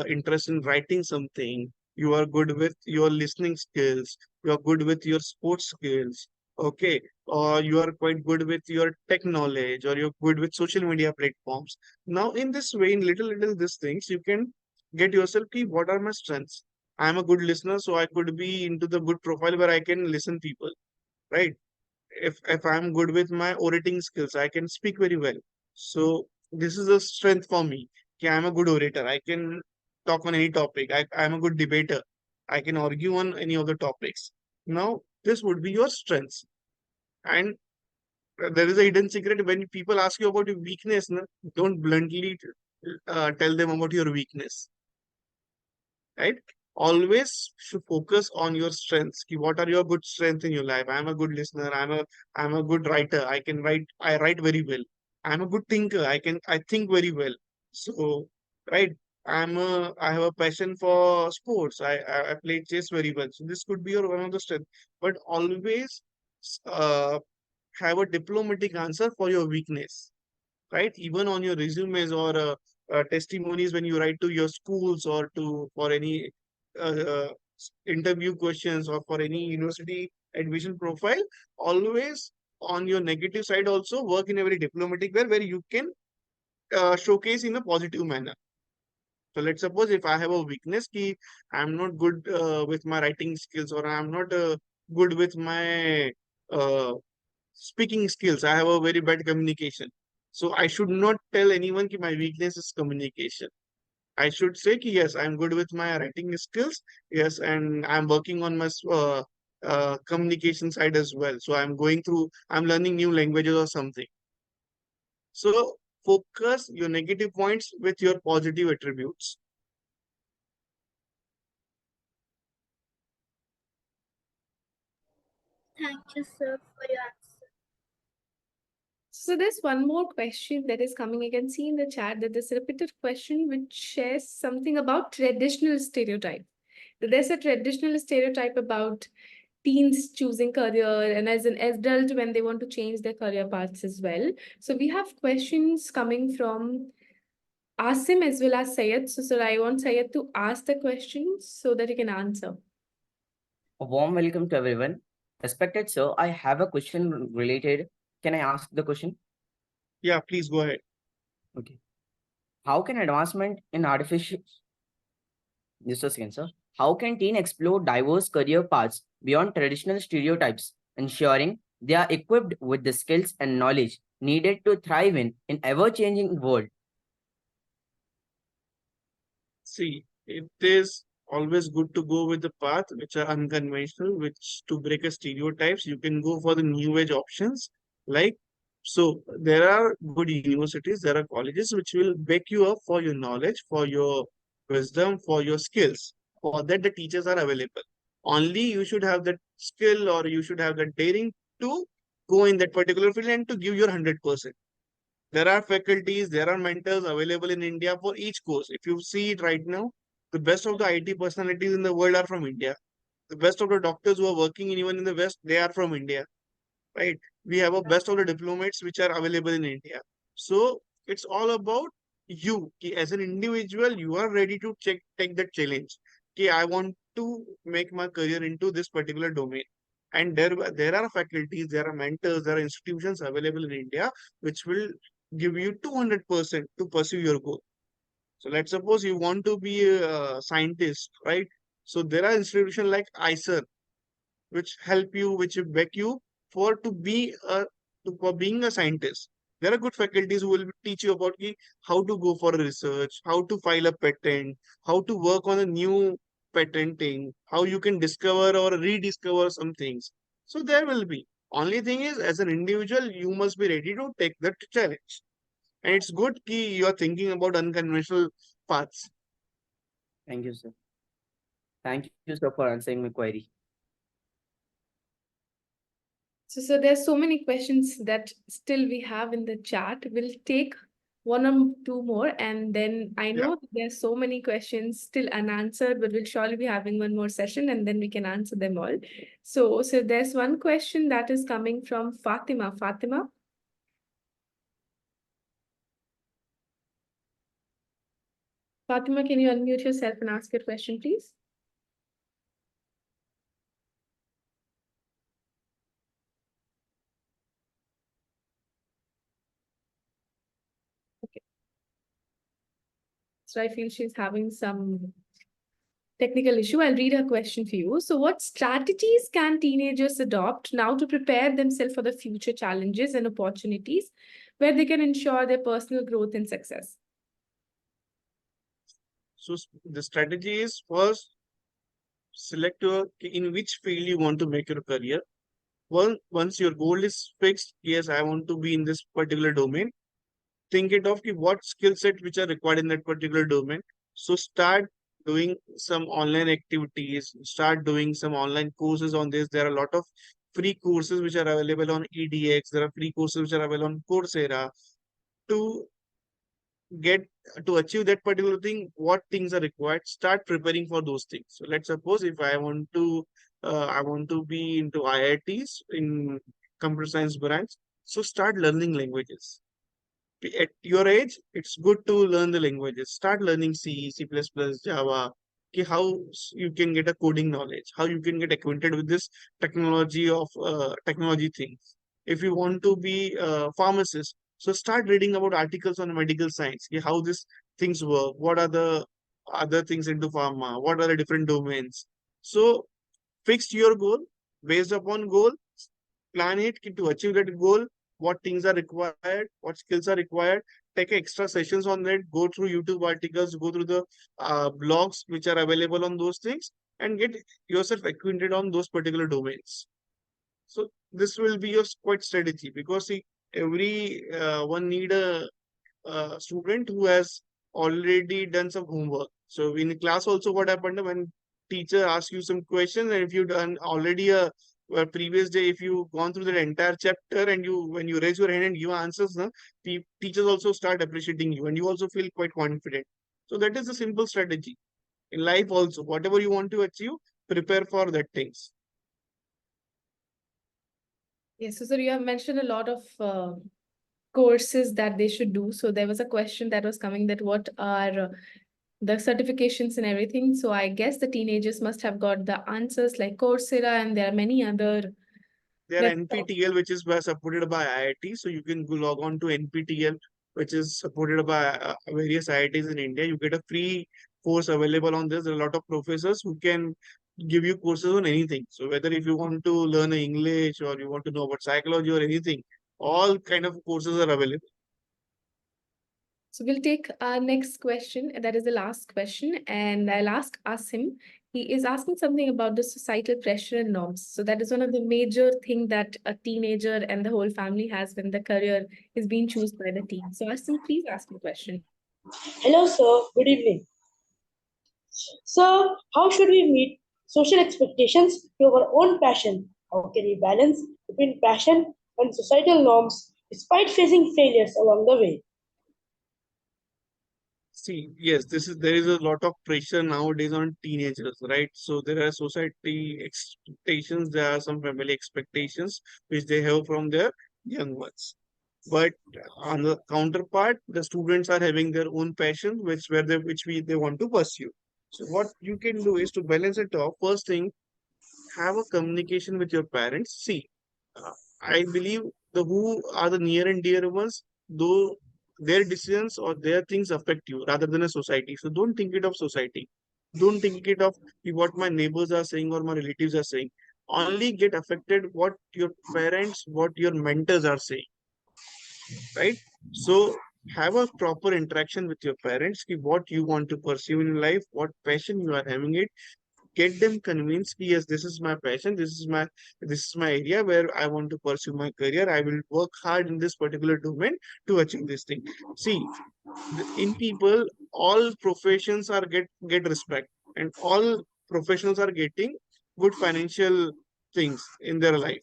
interest in writing something, you are good with your listening skills, you are good with your sports skills, okay, or you are quite good with your tech knowledge, or you're good with social media platforms. Now, in this way, in little these things, you can get yourself key. What are my strengths? I'm a good listener, so I could be into the good profile where I can listen people, right? If I'm good with my orating skills, I can speak very well. So this is a strength for me. Okay, I'm a good orator. I can talk on any topic. I'm a good debater. I can argue on any of the topics. Now, this would be your strengths. And there is a hidden secret when people ask you about your weakness, no? Don't bluntly tell them about your weakness, right? Always should focus on your strengths. Ki what are your good strengths in your life? I'm a good listener. I'm a good writer. I can write. I write very well. I'm a good thinker. I think very well. So, right. I have a passion for sports. I play chess very well. So this could be your one of the strengths. But always uh, have a diplomatic answer for your weakness, right? Even on your resumes or testimonies when you write to your schools or to for any uh, uh, interview questions or for any university admission profile, always on your negative side also work in a very diplomatic way where you can showcase in a positive manner. So let's suppose if I have a weakness ki I'm not good with my writing skills or I'm not good with my uh, speaking skills. I have a very bad communication. So I should not tell anyone that my weakness is communication. I should say that yes, I'm good with my writing skills. Yes, and I'm working on my communication side as well. So I'm learning new languages or something. So focus your negative points with your positive attributes. Thank you, sir, for your answer. So there's one more question that is coming. I can see in the chat that there's a repeated question which shares something about traditional stereotype. There's a traditional stereotype about teens choosing career and as an adult when they want to change their career paths as well. So we have questions coming from Aasim as well as Syed. So sir, I want Syed to ask the questions so that he can answer. A warm welcome to everyone. Respected sir, I have a question related. Can I ask the question? Yeah, please go ahead. Okay. How can advancement in artificial Just a second, sir. How can teen explore diverse career paths beyond traditional stereotypes, ensuring they are equipped with the skills and knowledge needed to thrive in ever-changing world? See, it is always good to go with the path which are unconventional, which to break a stereotypes, you can go for the new age options. Like, so there are good universities, there are colleges which will back you up for your knowledge, for your wisdom, for your skills. For that, the teachers are available. Only you should have that skill or you should have that daring to go in that particular field and to give your 100%. There are faculties, there are mentors available in India for each course. If you see it right now, The best of the IT personalities in the world are from India. The best of the doctors who are working even in the West, they are from India, right? We have a best of the diplomats which are available in India. So it's all about you. As an individual, you are ready to take that challenge. I want to make my career into this particular domain. And there are faculties, there are mentors, there are institutions available in India which will give you 200% to pursue your goal. So let's suppose you want to be a scientist, right? So there are institutions like ICER, which help you, which back you for being a scientist. There are good faculties who will teach you about how to go for a research, how to file a patent, how to work on a new patenting, how you can discover or rediscover some things. So there will be. Only thing is, as an individual, you must be ready to take that challenge. And it's good you are thinking about unconventional paths. Thank you, sir. Thank you, sir, for answering my query. So there's so many questions that still we have in the chat. We'll take one or two more, and then I know there's so many questions still unanswered, but we'll surely be having one more session, and then we can answer them all. So there's one question that is coming from Fatima. Fatima? Fatima, can you unmute yourself and ask your question, please? Okay. So I feel she's having some technical issue. I'll read her question for you. So what strategies can teenagers adopt now to prepare themselves for the future challenges and opportunities where they can ensure their personal growth and success? So the strategy is first, select in which field you want to make your career. Once your goal is fixed, yes, I want to be in this particular domain. Think it of what skill set which are required in that particular domain. So start doing some online activities, start doing some online courses on this. There are a lot of free courses which are available on EDX. There are free courses which are available on Coursera. To achieve that particular thing, what things are required, start preparing for those things. So let's suppose if I want to be into IITs in computer science branch, so start learning languages. At your age, it's good to learn the languages. Start learning C, C++, Java. How you can get a coding knowledge, how you can get acquainted with this technology things. If you want to be a pharmacist, so start reading about articles on medical science, how these things work, what are the other things into pharma, what are the different domains. So fix your goal, based upon goal, plan it to achieve that goal, what things are required, what skills are required, take extra sessions on that, go through YouTube articles, go through the blogs which are available on those things, and get yourself acquainted on those particular domains. So this will be your quite strategy, because every one need a student who has already done some homework. So in class also, what happened when teacher asks you some questions, and if you've done already a previous day, if you gone through the entire chapter and when you raise your hand and give answers, teachers also start appreciating you, and you also feel quite confident. So that is a simple strategy in life also. Whatever you want to achieve, prepare for that things. Yes, so you have mentioned a lot of courses that they should do. So there was a question that was coming, that what are the certifications and everything. So I guess the teenagers must have got the answers like Coursera, and there are many other. There are NPTEL, which is supported by IIT. So you can go log on to NPTEL, which is supported by various IITs in India. You get a free course available on this. There are a lot of professors who can give you courses on anything. So whether if you want to learn English, or you want to know about psychology or anything, all kind of courses are available. So we'll take our next question. That is the last question. And I'll ask Aasim. He is asking something about the societal pressure and norms. So that is one of the major things that a teenager and the whole family has when the career is being chosen by the teen. So Aasim, please ask the question. Hello, sir. Good evening. Sir, how should we meet social expectations to our own passion? How can we balance between passion and societal norms despite facing failures along the way? See, yes, there is a lot of pressure nowadays on teenagers, right? So there are society expectations, there are some family expectations which they have from their young ones. But on the counterpart, the students are having their own passion, they want to pursue. So what you can do is to balance it off. First thing, have a communication with your parents. See, uh, I believe the who are the near and dear ones, though their decisions or their things affect you rather than a society. So don't think it of society. Don't think it of what my neighbors are saying or my relatives are saying. Only get affected what your parents, what your mentors are saying, right? So have a proper interaction with your parents, ki what you want to pursue in life, what passion you are having it, get them convinced ki, yes, this is my passion, this is my area where I want to pursue my career. I will work hard in this particular domain to achieve this thing. See, in people, all professions are get respect, and all professionals are getting good financial things in their life,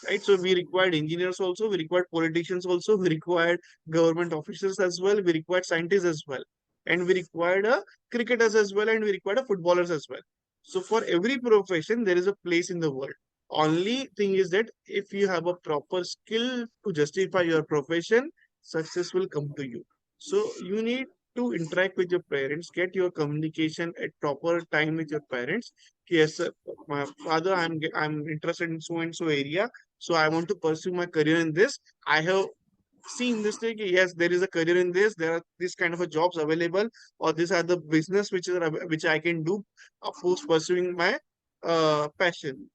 right? So we required engineers also, we required politicians also, we required government officers as well, we required scientists as well, and we required a cricketers as well, and we required a footballers as well. So for every profession, there is a place in the world. Only thing is that if you have a proper skill to justify your profession, success will come to you. So you need to interact with your parents, get your communication at proper time with your parents. Yes, sir, my father, I'm interested in so and so area, so I want to pursue my career in this. I have seen this thing. Yes, there is a career in this. There are this kind of a jobs available, or these are the business which I can do post pursuing my passion.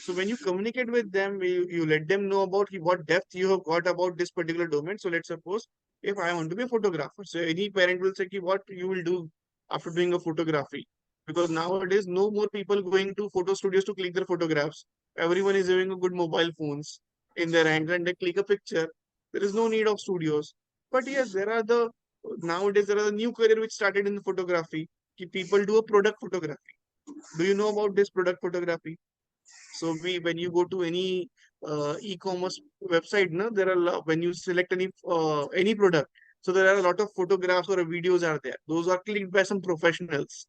So when you communicate with them, you let them know about what depth you have got about this particular domain. So let's suppose if I want to be a photographer, so any parent will say, what you will do after doing a photography? Because nowadays, no more people going to photo studios to click their photographs. Everyone is having a good mobile phones in their hands and they click a picture. There is no need of studios. But yes, nowadays there are the new career which started in the photography. People do a product photography. Do you know about this product photography? So when you go to any e-commerce website, no, when you select any product, so there are a lot of photographs or videos are there. Those are clicked by some professionals,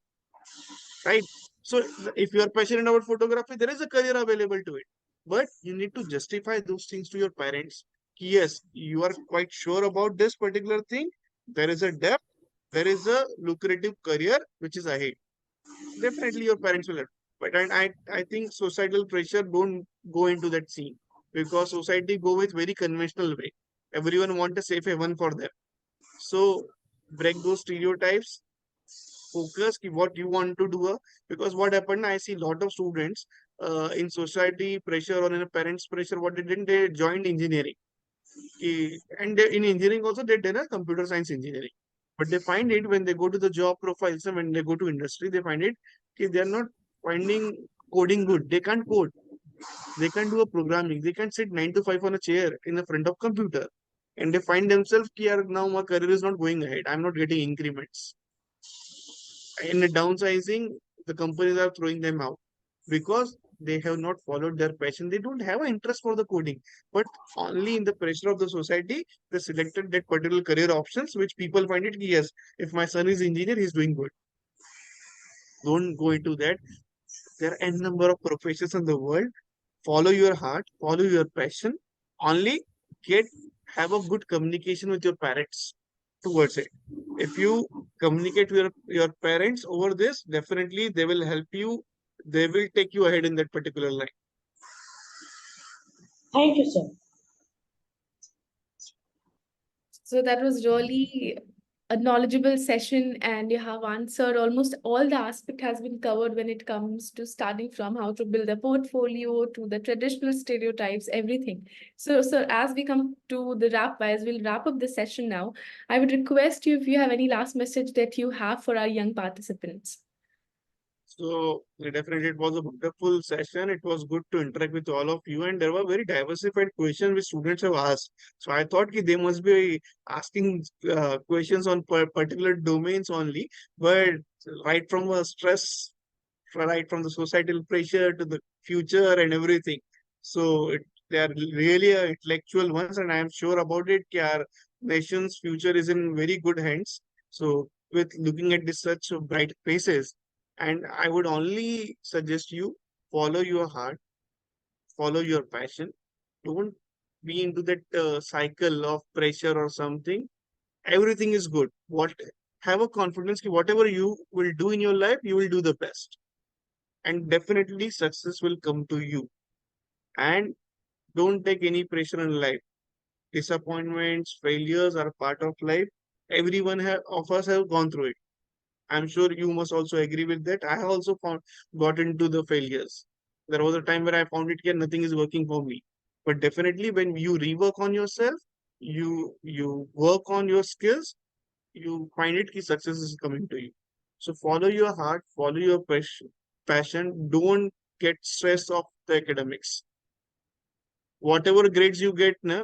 right? So if you are passionate about photography, there is a career available to it. But you need to justify those things to your parents. Yes, you are quite sure about this particular thing. There is a depth, there is a lucrative career which is ahead. Definitely your parents will. But I think societal pressure don't go into that scene, because society go with very conventional way. Everyone want a safe haven for them. So break those stereotypes, focus ki what you want to do. Because what happened, I see a lot of students in society pressure or in a parents pressure, what they did, they joined engineering. And in engineering also they did a computer science engineering. But they find it when they go to the job profiles and when they go to industry, they find it they are not finding coding good. They can't code. They can't do a programming. They can't sit 9 to 5 on a chair in the front of computer. And they find themselves, now my career is not going ahead. I'm not getting increments. In the downsizing, the companies are throwing them out because they have not followed their passion. They don't have an interest for the coding, but only in the pressure of the society, they selected that particular career options, which people find it, yes, if my son is engineer, he's doing good. Don't go into that. There are n number of professions in the world. Follow your heart, follow your passion. Only have a good communication with your parents towards it. If you communicate with your parents over this, definitely they will help you. They will take you ahead in that particular line. Thank you, sir. So that was really a knowledgeable session, and you have answered almost all the aspect has been covered when it comes to starting from how to build a portfolio to the traditional stereotypes, everything. So, sir, as we come to the we'll wrap up the session now. I would request you if you have any last message that you have for our young participants. So definitely it was a wonderful session. It was good to interact with all of you, and there were very diversified questions which students have asked. So I thought they must be asking questions on particular domains only, but right from a stress, right from the societal pressure to the future and everything. So they are really intellectual ones, and I am sure about it. Our nation's future is in very good hands. So with looking at this such bright faces. And I would only suggest you follow your heart, follow your passion. Don't be into that cycle of pressure or something. Everything is good. What Have a confidence that whatever you will do in your life, you will do the best, and definitely success will come to you. And don't take any pressure in life. Disappointments, failures are part of life. Everyone of us have gone through it. I'm sure you must also agree with that. I also got into the failures. There was a time where I found it here, nothing is working for me. But definitely when you rework on yourself, you work on your skills, you find it ki success is coming to you. So follow your heart, follow your passion. Don't get stressed of the academics. Whatever grades you get, na,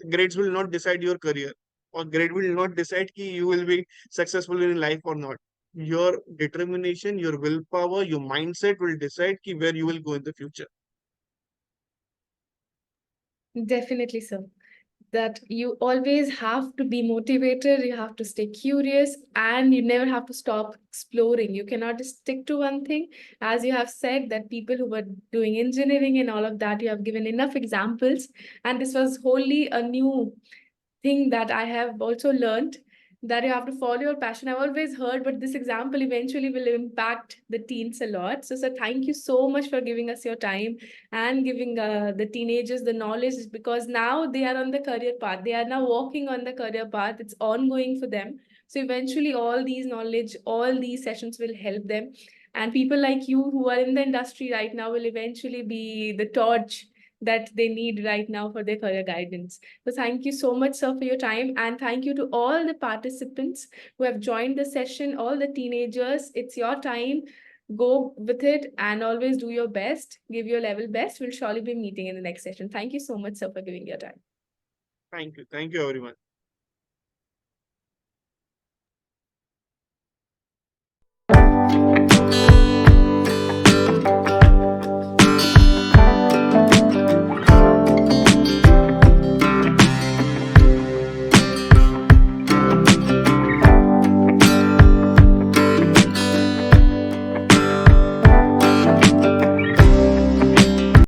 grades will not decide your career, or grade will not decide ki you will be successful in life or not. Your determination, your willpower, your mindset will decide ki where you will go in the future. Definitely, sir. That you always have to be motivated, you have to stay curious, and you never have to stop exploring. You cannot just stick to one thing. As you have said, that people who were doing engineering and all of that, you have given enough examples. And this was wholly a new thing that I have also learned, that you have to follow your passion. I've always heard, but this example eventually will impact the teens a lot. So, sir, thank you so much for giving us your time and giving the teenagers the knowledge, because now they are on the career path. They are now walking on the career path. It's ongoing for them. So eventually all these knowledge, all these sessions will help them. And people like you who are in the industry right now will eventually be the torch that they need right now for their career guidance. So thank you so much, sir, for your time. And thank you to all the participants who have joined the session, all the teenagers. It's your time. Go with it and always do your best. Give your level best. We'll surely be meeting in the next session. Thank you so much, sir, for giving your time. Thank you. Thank you, everyone.